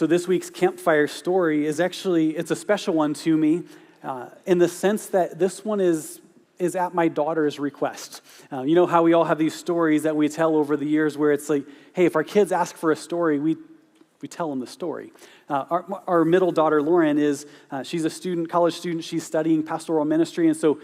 So this week's Campfire story is actually, it's a special one to me in the sense that this one is at my daughter's request. You know how we all have these stories that we tell over the years where it's like, hey, if our kids ask for a story, we tell them the story. Our middle daughter, Lauren, she's a college student. She's studying pastoral ministry, and so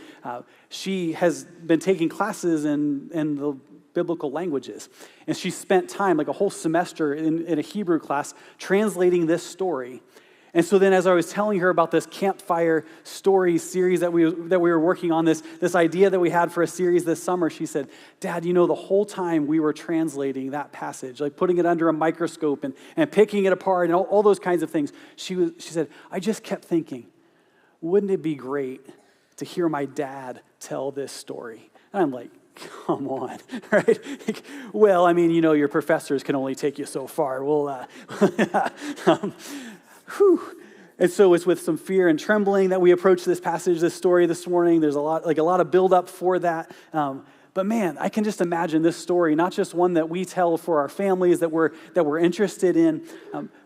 she has been taking classes in the biblical languages. And she spent time, like a whole semester in a Hebrew class, translating this story. And so then as I was telling her about this Campfire story series that we were working on, this idea that we had for a series this summer, she said, Dad, you know, the whole time we were translating that passage, like putting it under a microscope and picking it apart and all those kinds of things, she said, I just kept thinking, wouldn't it be great to hear my dad tell this story? And I'm like, come on, right? Well, I mean, you know, your professors can only take you so far. Well, And so it's with some fear and trembling that we approach this passage, this story this morning. There's a lot of build up for that. But man, I can just imagine this story, not just one that we tell for our families that we're interested in,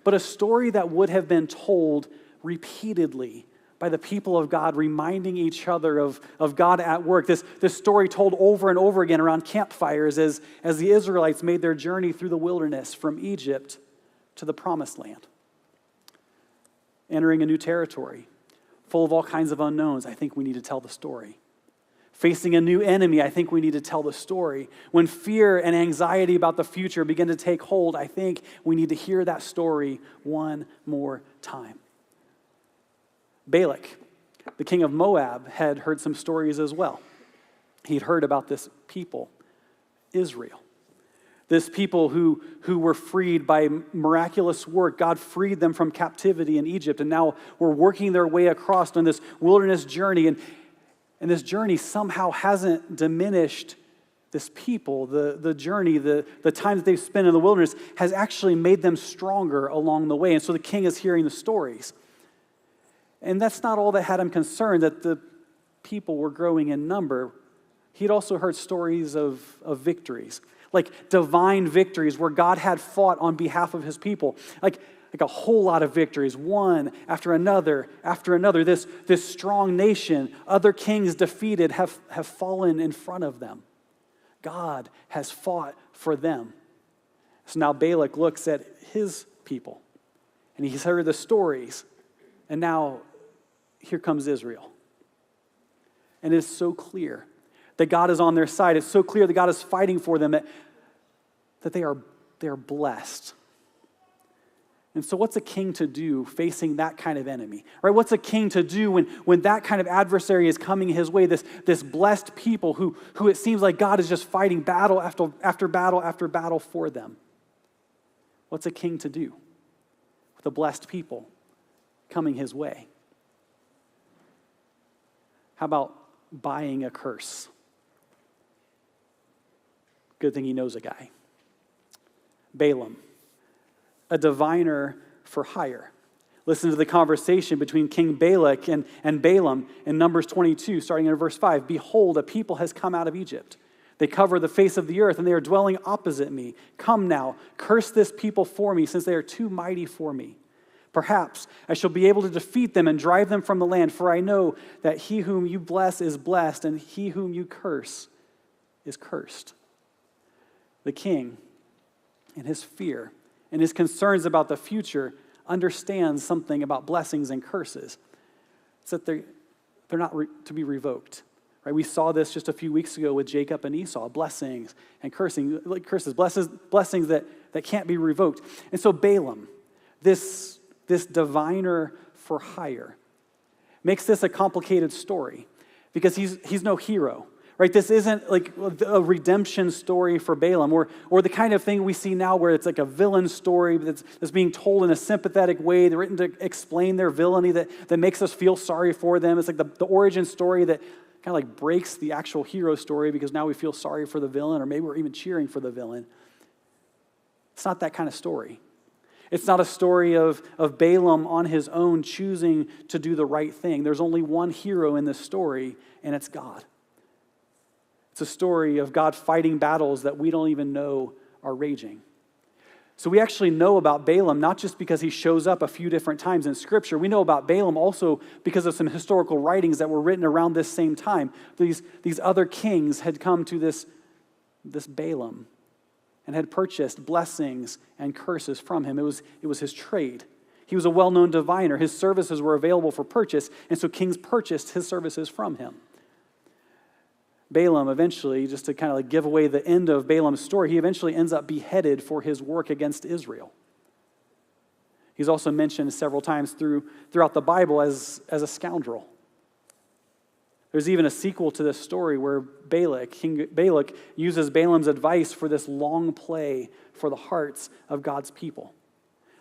but a story that would have been told repeatedly by the people of God, reminding each other of God at work. This story told over and over again around campfires as the Israelites made their journey through the wilderness from Egypt to the promised land. Entering a new territory, full of all kinds of unknowns, I think we need to tell the story. Facing a new enemy, I think we need to tell the story. When fear and anxiety about the future begin to take hold, I think we need to hear that story one more time. Balak, the king of Moab, had heard some stories as well. He'd heard about this people, Israel. This people who were freed by miraculous work. God freed them from captivity in Egypt, and now were working their way across on this wilderness journey. And this journey somehow hasn't diminished this people. The journey, the time that they've spent in the wilderness has actually made them stronger along the way. And so the king is hearing the stories. And that's not all that had him concerned, that the people were growing in number. He'd also heard stories of victories, like divine victories where God had fought on behalf of his people, like a whole lot of victories, one after another. This strong nation, other kings defeated have fallen in front of them. God has fought for them. So now Balak looks at his people, and he's heard the stories, and now here comes Israel. And it's so clear that God is on their side. It's so clear that God is fighting for them, that they are blessed. And so what's a king to do facing that kind of enemy? Right? What's a king to do when that kind of adversary is coming his way, this blessed people who it seems like God is just fighting battle after battle after battle for them? What's a king to do with a blessed people coming his way? How about buying a curse? Good thing he knows a guy. Balaam, a diviner for hire. Listen to the conversation between King Balak and Balaam in Numbers 22, starting in verse 5. Behold, a people has come out of Egypt. They cover the face of the earth, and they are dwelling opposite me. Come now, curse this people for me, since they are too mighty for me. Perhaps I shall be able to defeat them and drive them from the land, for I know that he whom you bless is blessed, and he whom you curse is cursed. The king, in his fear and his concerns about the future, understands something about blessings and curses. It's that they're not to be revoked. Right? We saw this just a few weeks ago with Jacob and Esau, blessings and curses, blessings that can't be revoked. And so Balaam, this diviner for hire, makes this a complicated story because he's no hero, right? This isn't like a redemption story for Balaam or the kind of thing we see now where it's like a villain story that's being told in a sympathetic way, they're written to explain their villainy that makes us feel sorry for them. It's like the origin story that kind of like breaks the actual hero story because now we feel sorry for the villain, or maybe we're even cheering for the villain. It's not that kind of story. It's not a story of Balaam on his own choosing to do the right thing. There's only one hero in this story, and it's God. It's a story of God fighting battles that we don't even know are raging. So we actually know about Balaam not just because he shows up a few different times in Scripture. We know about Balaam also because of some historical writings that were written around this same time. These other kings had come to this Balaam and had purchased blessings and curses from him. It was his trade. He was a well-known diviner. His services were available for purchase, and so kings purchased his services from him. Balaam eventually, just to kind of give away the end of Balaam's story, he eventually ends up beheaded for his work against Israel. He's also mentioned several times throughout the Bible as a scoundrel. There's even a sequel to this story where King Balak uses Balaam's advice for this long play for the hearts of God's people.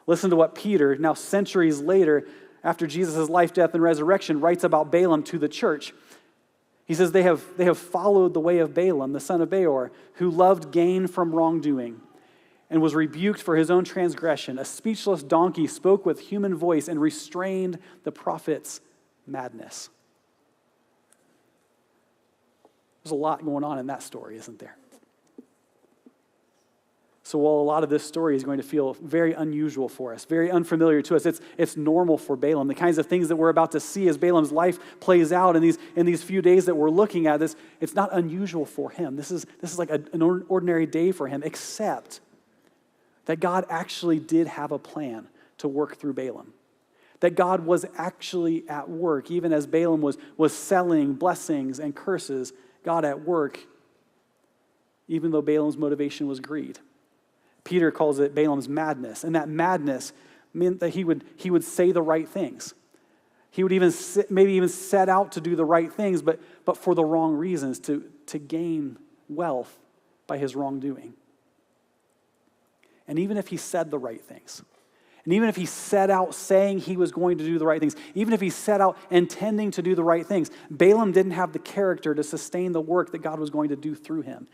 Listen to what Peter, now centuries later, after Jesus' life, death, and resurrection, writes about Balaam to the church. He says, they have followed the way of Balaam, the son of Beor, who loved gain from wrongdoing and was rebuked for his own transgression. A speechless donkey spoke with human voice and restrained the prophet's madness. There's a lot going on in that story, isn't there? So while a lot of this story is going to feel very unusual for us, very unfamiliar to us, it's normal for Balaam. The kinds of things that we're about to see as Balaam's life plays out in these few days that we're looking at, it's not unusual for him. This is like an ordinary day for him, except that God actually did have a plan to work through Balaam. That God was actually at work, even as Balaam was selling blessings and curses, God at work, even though Balaam's motivation was greed. Peter calls it Balaam's madness, and that madness meant that he would say the right things. He would maybe even set out to do the right things, but for the wrong reasons, to gain wealth by his wrongdoing. And even if he said the right things, and even if he set out saying he was going to do the right things, even if he set out intending to do the right things, Balaam didn't have the character to sustain the work that God was going to do through him,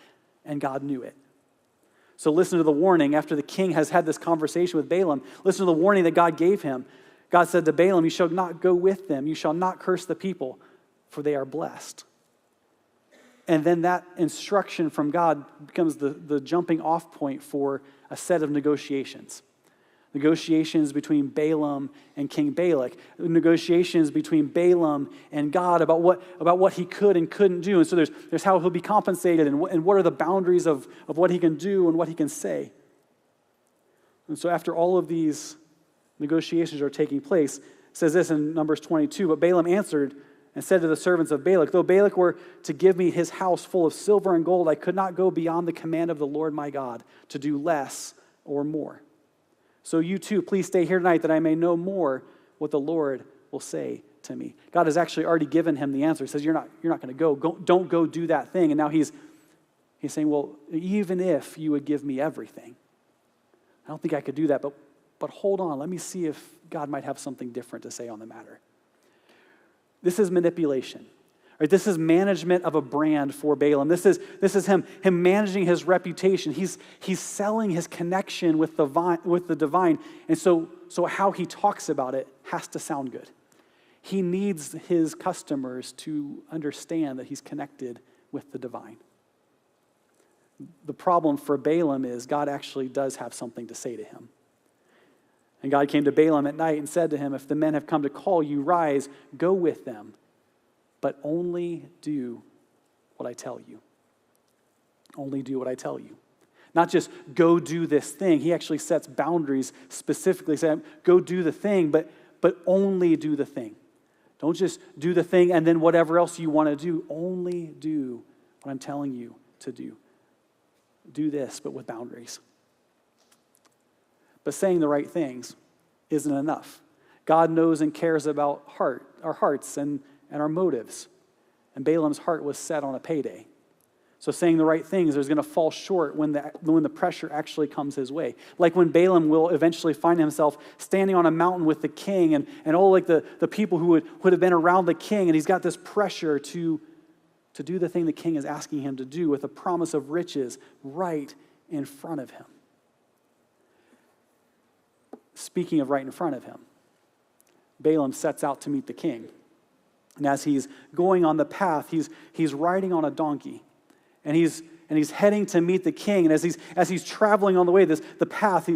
and God knew it. So listen to the warning after the king has had this conversation with Balaam. Listen to the warning that God gave him. God said to Balaam, "You shall not go with them. You shall not curse the people, for they are blessed." And then that instruction from God becomes the jumping off point for a set of negotiations. Negotiations between Balaam and King Balak. Negotiations between Balaam and God about what he could and couldn't do. And so there's how he'll be compensated and what are the boundaries of what he can do and what he can say. And so after all of these negotiations are taking place, it says this in Numbers 22, "But Balaam answered and said to the servants of Balak, 'Though Balak were to give me his house full of silver and gold, I could not go beyond the command of the Lord my God to do less or more. So you too, please stay here tonight that I may know more what the Lord will say to me.'" God has actually already given him the answer. He says, you're not going to go. Don't go do that thing. And now he's saying, well, even if you would give me everything, I don't think I could do that. But hold on, let me see if God might have something different to say on the matter. This is manipulation. Right, this is management of a brand for Balaam. This is him managing his reputation. He's selling his connection with the divine. And so how he talks about it has to sound good. He needs his customers to understand that he's connected with the divine. The problem for Balaam is God actually does have something to say to him. And God came to Balaam at night and said to him, "If the men have come to call you, rise, go with them. But only do what I tell you." Only do what I tell you. Not just go do this thing. He actually sets boundaries specifically saying, go do the thing, but only do the thing. Don't just do the thing and then whatever else you want to do. Only do what I'm telling you to do. Do this, but with boundaries. But saying the right things isn't enough. God knows and cares about our hearts and our motives. And Balaam's heart was set on a payday. So saying the right things is going to fall short when the pressure actually comes his way. Like when Balaam will eventually find himself standing on a mountain with the king and all like the people who would have been around the king, and he's got this pressure to do the thing the king is asking him to do with a promise of riches right in front of him. Speaking of right in front of him, Balaam sets out to meet the king. And as he's going on the path, he's riding on a donkey. And he's he's heading to meet the king. And as he's traveling on the way, the path,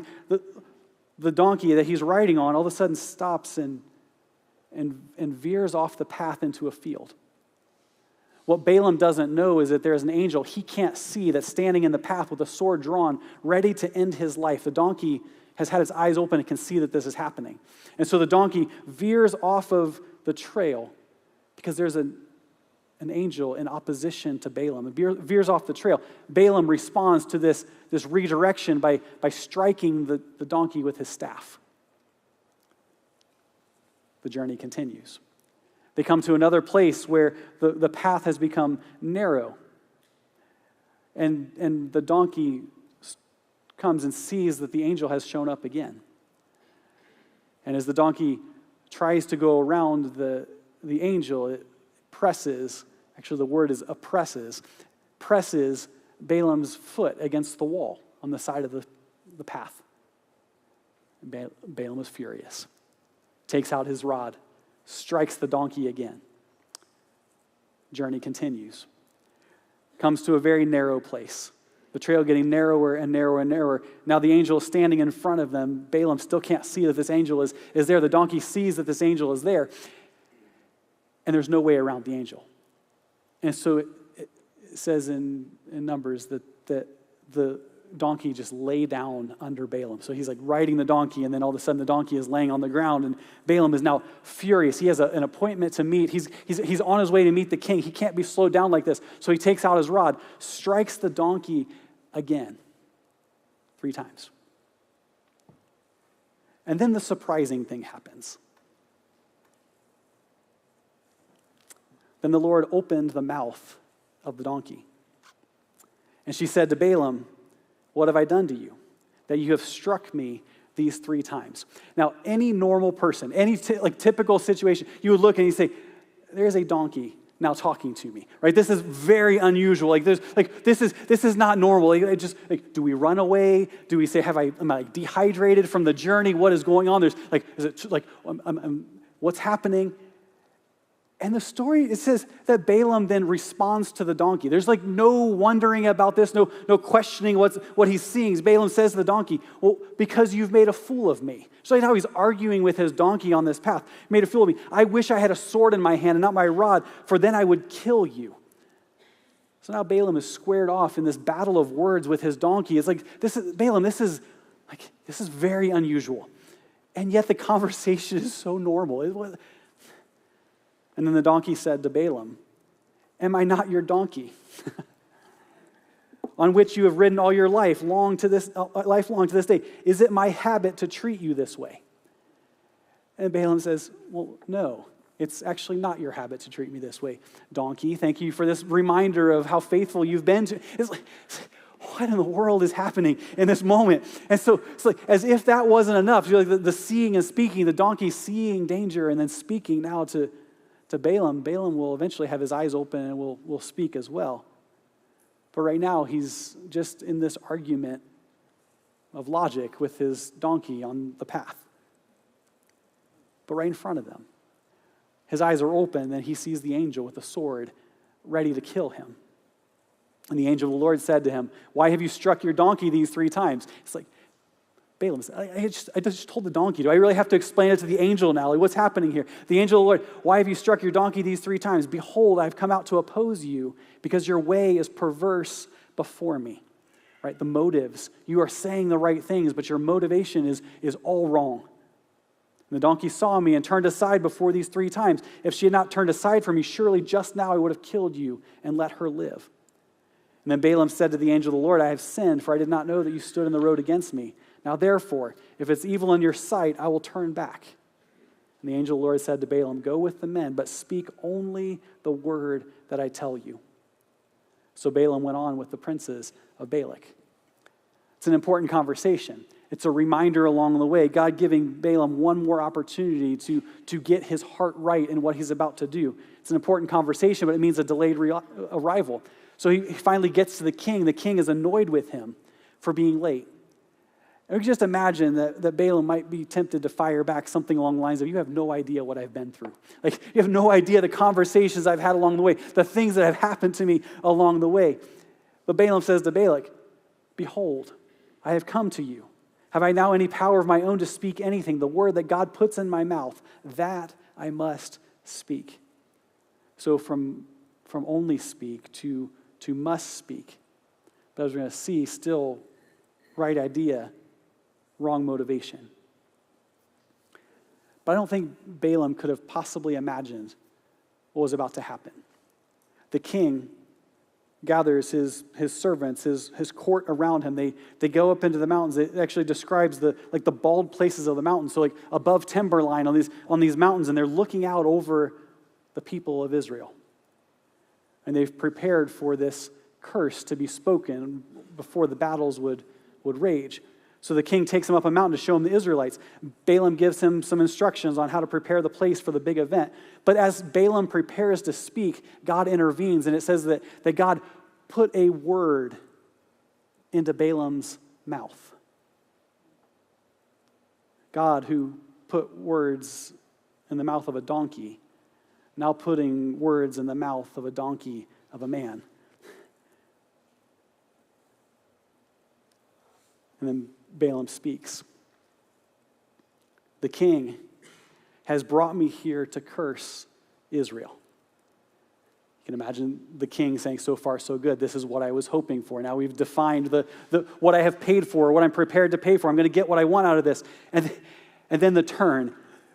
the donkey that he's riding on all of a sudden stops and veers off the path into a field. What Balaam doesn't know is that there's an angel he can't see that's standing in the path with a sword drawn, ready to end his life. The donkey has had its eyes open and can see that this is happening. And so the donkey veers off of the trail because there's an angel in opposition to Balaam. It veers off the trail. Balaam responds to this redirection by striking the donkey with his staff. The journey continues. They come to another place where the path has become narrow. And the donkey comes and sees that the angel has shown up again. And as the donkey tries to go around the angel, it presses, actually the word is oppresses, presses Balaam's foot against the wall on the side of the path. Balaam is furious, takes out his rod, strikes the donkey again. Journey continues. Comes to a very narrow place. The trail getting narrower and narrower and narrower. Now the angel is standing in front of them. Balaam still can't see that this angel is there. The donkey sees that this angel is there. And there's no way around the angel. And so it says in Numbers that the donkey just lay down under Balaam. So he's like riding the donkey, and then all of a sudden the donkey is laying on the ground, and Balaam is now furious. He has an appointment to meet. He's on his way to meet the king. He can't be slowed down like this. So he takes out his rod, strikes the donkey again, 3 times. And then the surprising thing happens. Then the Lord opened the mouth of the donkey. And she said to Balaam, "What have I done to you, that you have struck me these 3 times?" Now, any normal person, any typical situation, you would look and you say, "There's a donkey now talking to me," right? This is very unusual. This is not normal. Do we run away? Do we say, am I dehydrated from the journey? What is going on? What's happening? And the story, it says that Balaam then responds to the donkey. There's no wondering about this, no questioning what he's seeing. Balaam says to the donkey, "Well, because you've made a fool of me." So how he's arguing with his donkey on this path. "Made a fool of me. I wish I had a sword in my hand and not my rod, for then I would kill you." So now Balaam is squared off in this battle of words with his donkey. It's Balaam, this is very unusual. And yet the conversation is so normal. And then the donkey said to Balaam, "Am I not your donkey, on which you have ridden all your life long to this day? Is it my habit to treat you this way?" And Balaam says, "Well, no, it's actually not your habit to treat me this way, donkey. Thank you for this reminder of how faithful you've been to." What in the world is happening in this moment? And so it's as if that wasn't enough. The seeing and speaking, the donkey seeing danger and then speaking now to Balaam. Balaam will eventually have his eyes open and will speak as well. But right now, he's just in this argument of logic with his donkey on the path. But right in front of them, his eyes are open, and he sees the angel with a sword ready to kill him. And the angel of the Lord said to him, "Why have you struck your donkey these 3 times?" It's Balaam said, I just told the donkey. Do I really have to explain it to the angel now? What's happening here? The angel of the Lord, "Why have you struck your donkey these 3 times? Behold, I've come out to oppose you because your way is perverse before me." Right? The motives. You are saying the right things, but your motivation is all wrong. And the donkey saw me and turned aside before these 3 times. If she had not turned aside from me, surely just now I would have killed you and let her live. And then Balaam said to the angel of the Lord, "I have sinned, for I did not know that you stood in the road against me. Now therefore, if it's evil in your sight, I will turn back." And the angel of the Lord said to Balaam, "Go with the men, but speak only the word that I tell you." So Balaam went on with the princes of Balak. It's an important conversation. It's a reminder along the way, God giving Balaam one more opportunity to get his heart right in what he's about to do. It's an important conversation, but it means a delayed arrival. So he finally gets to the king. The king is annoyed with him for being late. And we can just imagine that Balaam might be tempted to fire back something along the lines of, "You have no idea what I've been through. You have no idea the conversations I've had along the way, the things that have happened to me along the way." But Balaam says to Balak, behold, I have come to you. Have I now any power of my own to speak anything? The word that God puts in my mouth, that I must speak. So from only speak to must speak. But as we're going to see, still right idea, wrong motivation. But I don't think Balaam could have possibly imagined what was about to happen. The king gathers his servants, his court around him. They go up into the mountains. It actually describes the bald places of the mountains. So like above timberline on these mountains, and they're looking out over the people of Israel. And they've prepared for this curse to be spoken before the battles would rage. So the king takes him up a mountain to show him the Israelites. Balaam gives him some instructions on how to prepare the place for the big event. But as Balaam prepares to speak, God intervenes, and it says that God put a word into Balaam's mouth. God, who put words in the mouth of a donkey, now putting words in the mouth of a donkey of a man. And then Balaam speaks. The king has brought me here to curse Israel. You can imagine the king saying, so far so good. This is what I was hoping for. Now we've defined what I have paid for, what I'm prepared to pay for. I'm going to get what I want out of this. And then the turn.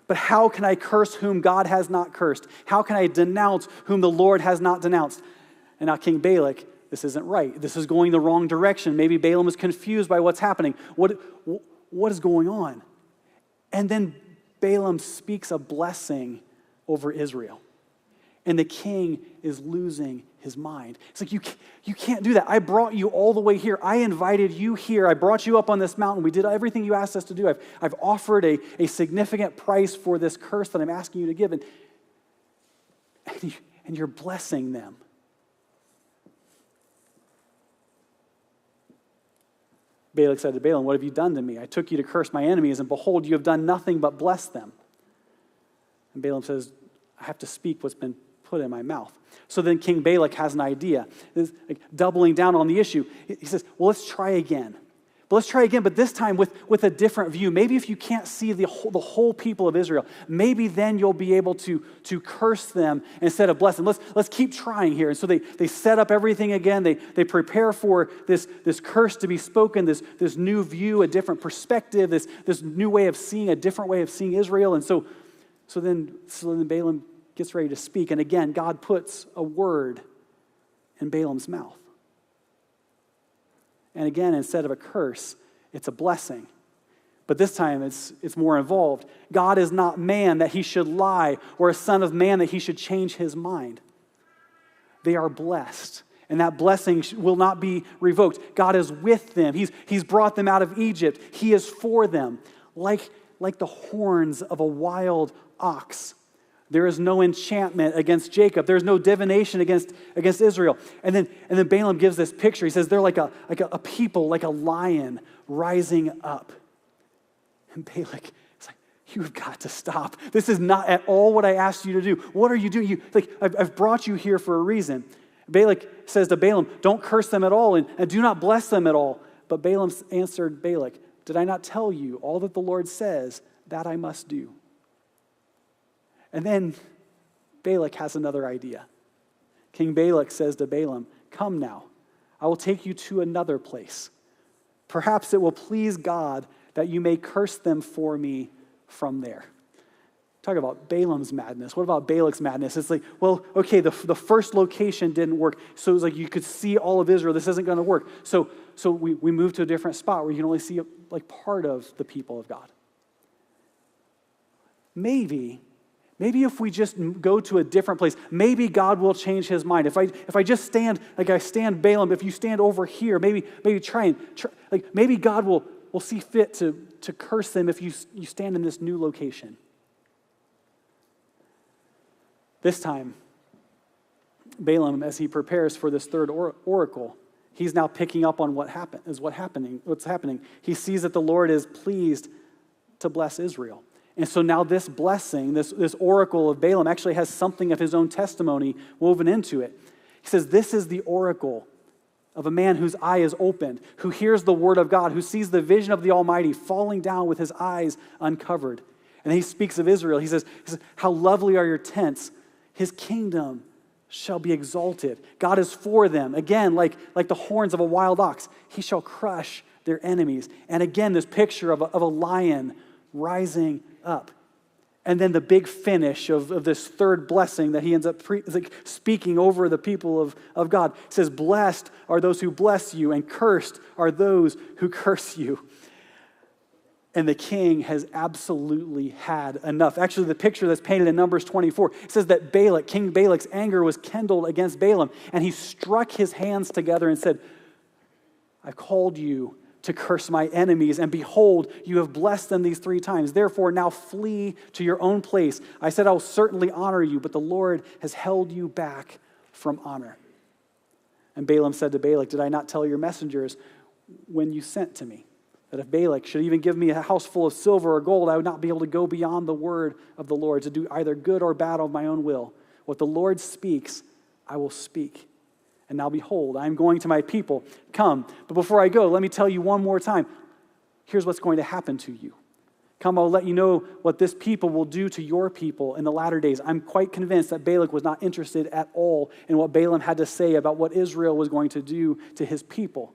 But how can I curse whom God has not cursed? How can I denounce whom the Lord has not denounced? And now King Balak, this isn't right. This is going the wrong direction. Maybe Balaam is confused by what's happening. What is going on? And then Balaam speaks a blessing over Israel. And the king is losing his mind. It's like, you can't do that. I brought you all the way here. I invited you here. I brought you up on this mountain. We did everything you asked us to do. I've offered a significant price for this curse that I'm asking you to give. And you're blessing them. Balak said to Balaam, what have you done to me? I took you to curse my enemies, and behold, you have done nothing but bless them. And Balaam says, I have to speak what's been put in my mouth. So then King Balak has an idea, doubling down on the issue. He says, well, let's try again. But let's try again, but this time with a different view. Maybe if you can't see the whole people of Israel, maybe then you'll be able to curse them instead of bless them. Let's keep trying here. And so they set up everything again. They prepare for this curse to be spoken, this new view, a different perspective, this new way of seeing, a different way of seeing Israel. And so then Balaam gets ready to speak. And again, God puts a word in Balaam's mouth. And again, instead of a curse, it's a blessing. But this time, it's more involved. God is not man that he should lie, or a son of man that he should change his mind. They are blessed, and that blessing will not be revoked. God is with them. He's brought them out of Egypt. He is for them. Like the horns of a wild ox. There is no enchantment against Jacob. There's no divination against Israel. And then Balaam gives this picture. He says they're like a people, like a lion rising up. And Balak is like, you've got to stop. This is not at all what I asked you to do. What are you doing? I've brought you here for a reason. Balak says to Balaam, don't curse them at all and do not bless them at all. But Balaam answered Balak, did I not tell you all that the Lord says that I must do? And then Balak has another idea. King Balak says to Balaam, come now, I will take you to another place. Perhaps it will please God that you may curse them for me from there. Talk about Balaam's madness. What about Balak's madness? It's like, well, okay, the first location didn't work. So it was like you could see all of Israel. This isn't going to work. So we moved to a different spot where you can only see like part of the people of God. Maybe if we just go to a different place, maybe God will change his mind. If I just stand, like I stand Balaam, if you stand over here, maybe try, like maybe God will see fit to curse them if you stand in this new location. This time, Balaam, as he prepares for this third oracle, he's now picking up on what's happening. He sees that the Lord is pleased to bless Israel. And so now this blessing, this oracle of Balaam actually has something of his own testimony woven into it. He says, this is the oracle of a man whose eye is opened, who hears the word of God, who sees the vision of the Almighty falling down with his eyes uncovered. And then he speaks of Israel. He says, how lovely are your tents. His kingdom shall be exalted. God is for them. Again, like the horns of a wild ox, he shall crush their enemies. And again, this picture of a lion rising up. And then the big finish of this third blessing that he ends up speaking over the people of God. It says, blessed are those who bless you, and cursed are those who curse you. And the king has absolutely had enough. Actually, the picture that's painted in Numbers 24, it says that King Balak's anger was kindled against Balaam, and he struck his hands together and said, I've called you to curse my enemies, and behold, you have blessed them these 3 times. Therefore, now flee to your own place. I said I will certainly honor you, but the Lord has held you back from honor. And Balaam said to Balak, did I not tell your messengers when you sent to me that if Balak should even give me a house full of silver or gold, I would not be able to go beyond the word of the Lord to do either good or bad of my own will? What the Lord speaks, I will speak. And now behold, I am going to my people. Come. But before I go, let me tell you one more time. Here's what's going to happen to you. Come, I'll let you know what this people will do to your people in the latter days. I'm quite convinced that Balak was not interested at all in what Balaam had to say about what Israel was going to do to his people.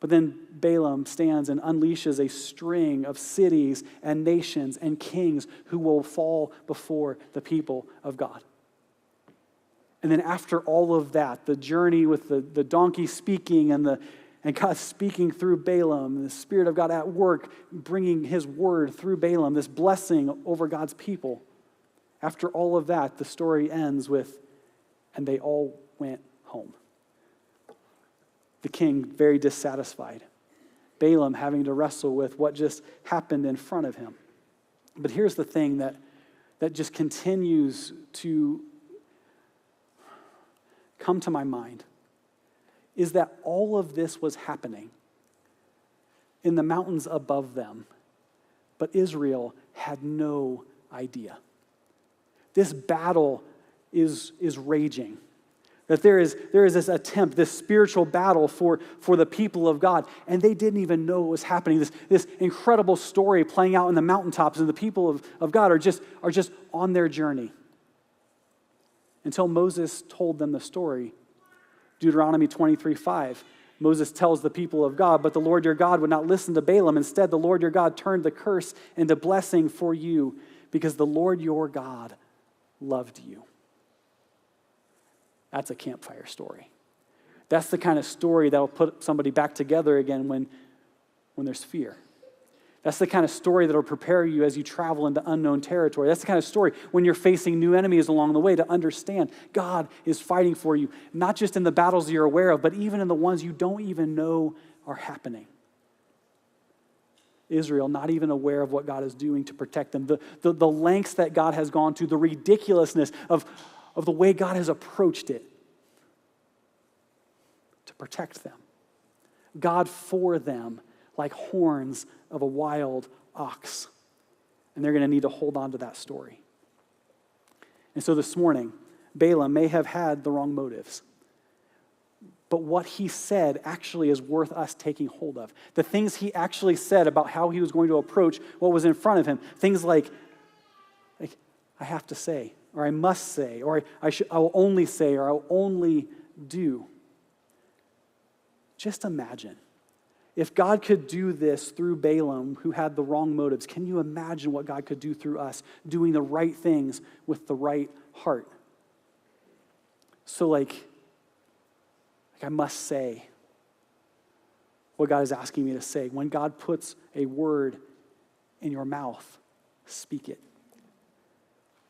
But then Balaam stands and unleashes a string of cities and nations and kings who will fall before the people of God. And then after all of that, the journey with the donkey speaking and God speaking through Balaam, and the Spirit of God at work, bringing his word through Balaam, this blessing over God's people. After all of that, the story ends with, and they all went home. The king very dissatisfied. Balaam having to wrestle with what just happened in front of him. But here's the thing that just continues to come to my mind, is that all of this was happening in the mountains above them, but Israel had no idea. This battle is raging. That there is this attempt, this spiritual battle for the people of God, and they didn't even know what was happening. This incredible story playing out in the mountaintops, and the people of God are just on their journey. Until Moses told them the story. Deuteronomy 23:5. Moses tells the people of God, but the Lord your God would not listen to Balaam. Instead, the Lord your God turned the curse into blessing for you, because the Lord your God loved you. That's a campfire story. That's the kind of story that will put somebody back together again when there's fear. That's the kind of story that will prepare you as you travel into unknown territory. That's the kind of story when you're facing new enemies along the way, to understand God is fighting for you, not just in the battles you're aware of, but even in the ones you don't even know are happening. Israel, not even aware of what God is doing to protect them, the lengths that God has gone to, the ridiculousness of the way God has approached it to protect them. God for them like horns of a wild ox. And they're going to need to hold on to that story. And so this morning, Balaam may have had the wrong motives, but what he said actually is worth us taking hold of. The things he actually said about how he was going to approach what was in front of him, things like I have to say, or I must say, or I will only say, or I will only do. Just imagine. If God could do this through Balaam, who had the wrong motives, can you imagine what God could do through us, doing the right things with the right heart? So I must say what God is asking me to say. When God puts a word in your mouth, speak it.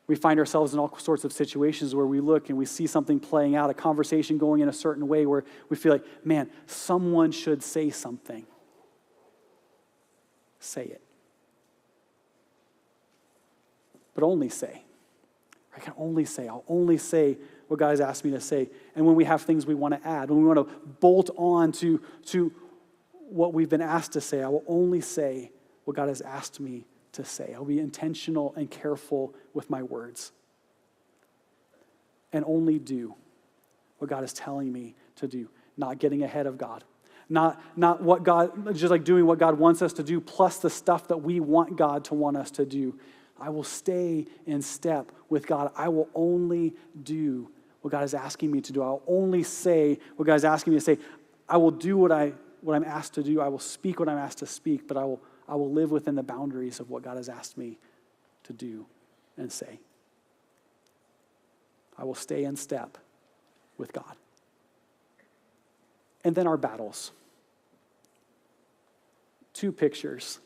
We find ourselves in all sorts of situations where we look and we see something playing out, a conversation going in a certain way where we feel like, man, someone should say something. Say it. But only say. I can only say. I'll only say what God has asked me to say. And when we have things we want to add, when we want to bolt on to what we've been asked to say, I will only say what God has asked me to say. I'll be intentional and careful with my words. And only do what God is telling me to do, not getting ahead of God. Not what God, just like doing what God wants us to do, plus the stuff that we want God to want us to do. I will stay in step with God. I will only do what God is asking me to do. I will only say what God is asking me to say. I will do what I'm asked to do. I will speak what I'm asked to speak, but I will live within the boundaries of what God has asked me to do and say. I will stay in step with God. And then our battles. 2 pictures.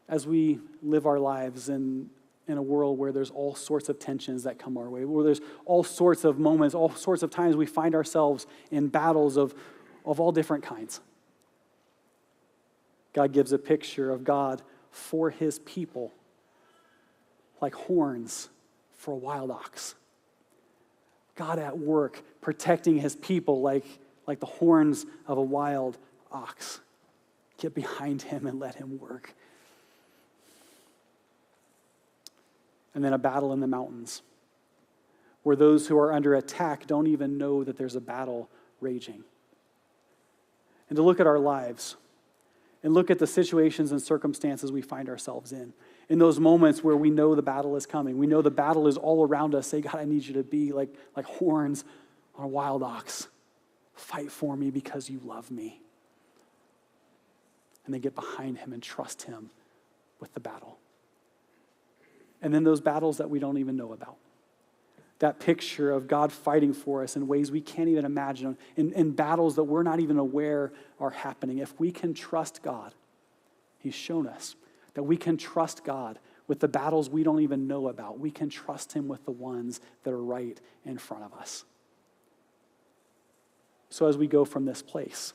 As we live our lives in a world where there's all sorts of tensions that come our way, where there's all sorts of moments, all sorts of times we find ourselves in battles of all different kinds. God gives a picture of God for his people like horns for a wild ox. God at work protecting his people like the horns of a wild ox. Get behind him and let him work. And then a battle in the mountains, where those who are under attack don't even know that there's a battle raging. And to look at our lives and look at the situations and circumstances we find ourselves in those moments where we know the battle is coming. We know the battle is all around us. Say, God, I need you to be like horns on a wild ox. Fight for me because you love me. And then get behind him and trust him with the battle. And then those battles that we don't even know about. That picture of God fighting for us in ways we can't even imagine, in battles that we're not even aware are happening. If we can trust God, he's shown us that we can trust God with the battles we don't even know about. We can trust him with the ones that are right in front of us. So as we go from this place,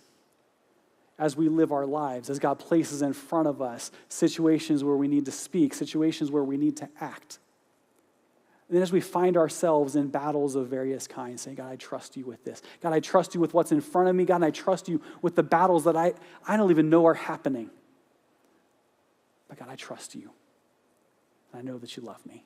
as we live our lives, as God places in front of us situations where we need to speak, situations where we need to act. And then as we find ourselves in battles of various kinds, saying, God, I trust you with this. God, I trust you with what's in front of me. God, I trust you with the battles that I don't even know are happening. But God, I trust you. And I know that you love me.